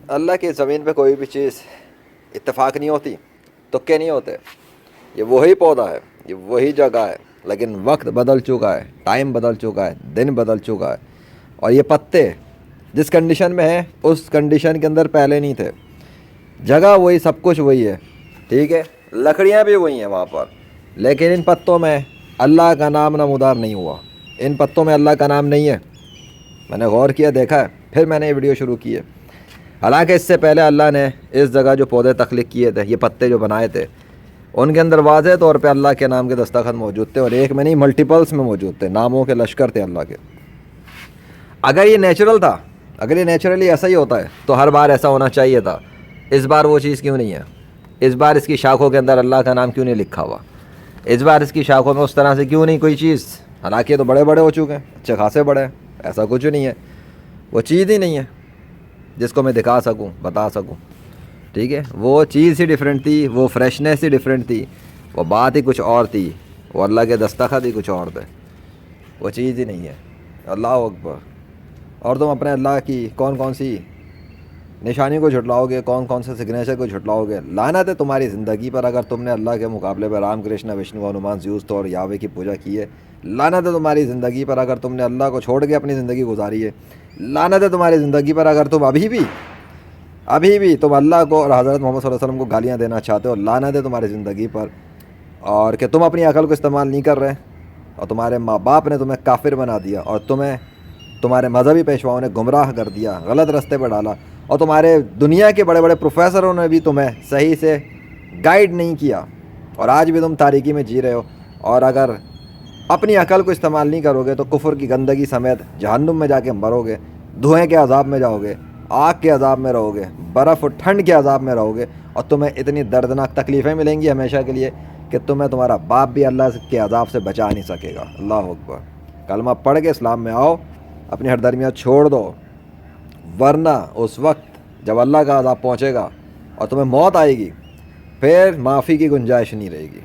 अल्लाह की ज़मीन पे कोई भी चीज़ इत्तेफाक नहीं होती, तुक्के नहीं होते। ये वही पौधा है, ये वही जगह है, लेकिन वक्त बदल चुका है, टाइम बदल चुका है, दिन बदल चुका है। और ये पत्ते जिस कंडीशन में है उस कंडीशन के अंदर पहले नहीं थे। जगह वही, सब कुछ वही है, ठीक है, लकड़ियाँ भी वही हैं वहाँ पर, लेकिन इन पत्तों में अल्लाह का नाम नमूदार नहीं हुआ। इन पत्तों में अल्लाह का नाम नहीं है। मैंने गौर किया, देखा है, फिर मैंने ये वीडियो शुरू की है। हालांकि इससे पहले अल्लाह ने इस जगह जो पौधे तख्लीक किए थे, ये पत्ते जो बनाए थे, उनके अंदर वाज़ेह तौर पे अल्लाह के नाम के दस्तखत मौजूद थे, और एक में नहीं मल्टीपल्स में मौजूद थे, नामों के लश्कर थे अल्लाह के। अगर ये नेचुरल था, अगर ये नेचुरली ऐसा ही होता है तो हर बार ऐसा होना चाहिए था। इस बार वो चीज़ क्यों नहीं है? इस बार इसकी शाखों के अंदर अल्लाह का नाम क्यों नहीं लिखा हुआ? इस बार इसकी शाखों में उस तरह से क्यों नहीं कोई चीज़? हालांकि ये तो बड़े बड़े हो चुके हैं, अच्छे खासे बड़े हैं, ऐसा कुछ नहीं है, वो चीज़ ही नहीं है जिसको मैं दिखा सकूं, बता सकूं, ठीक है। वो चीज़ ही डिफरेंट थी, वो फ्रेशनेस ही डिफरेंट थी, वो बात ही कुछ और थी, वो अल्लाह के दस्तखत ही कुछ और थे, वो चीज़ ही नहीं है। अल्लाह अकबर। और तुम अपने अल्लाह की कौन कौन सी निशानी को झुटलाओगे, कौन कौन से सिग्नेचर को झुटलाओगे। लानत है तुम्हारी ज़िंदगी पर अगर तुमने अल्लाह के मुकाबले पर राम कृष्ण विष्णु हनुमान ज़्यूस और यावे की पूजा की है। लानत है तुम्हारी ज़िंदगी पर अगर तुमने अल्लाह को छोड़ के अपनी ज़िंदगी गुजारी है। लानत है तुम्हारी ज़िंदगी पर अगर तुम अभी भी तुम अल्लाह को और हज़रत मोहम्मद सल्लल्लाहु अलैहि वसल्लम को गालियाँ देना चाहते हो। लानत है तुम्हारी ज़िंदगी पर, और कि तुम अपनी अकल को इस्तेमाल नहीं कर रहे, और तुम्हारे माँ बाप ने तुम्हें काफिर बना दिया, और तुम्हें तुम्हारे मजहबी पेशवाओं ने गुमराह कर दिया, गलत रास्ते पर डाला, और तुम्हारे दुनिया के बड़े बड़े प्रोफेसरों ने भी तुम्हें सही से गाइड नहीं किया, और आज भी तुम तारीकी में जी रहे हो। और अगर अपनी अकल को इस्तेमाल नहीं करोगे तो कुफ्र की गंदगी समेत जहन्नुम में जाके मरोगे, धुएँ के अजाब में जाओगे, आग के अजाब में रहोगे, बर्फ़ और ठंड के अजाब में रहोगे, और तुम्हें इतनी दर्दनाक तकलीफ़ें मिलेंगी हमेशा के लिए कि तुम्हें तुम्हारा बाप भी अल्लाह के अजाब से बचा नहीं सकेगा। अल्लाह अकबर। कलमा पढ़ के इस्लाम में आओ, अपनी हरदर्मियाँ छोड़ दो, वरना उस वक्त जब अल्लाह का अजाब पहुँचेगा और तुम्हें मौत आएगी, फिर माफ़ी की गुंजाइश नहीं रहेगी।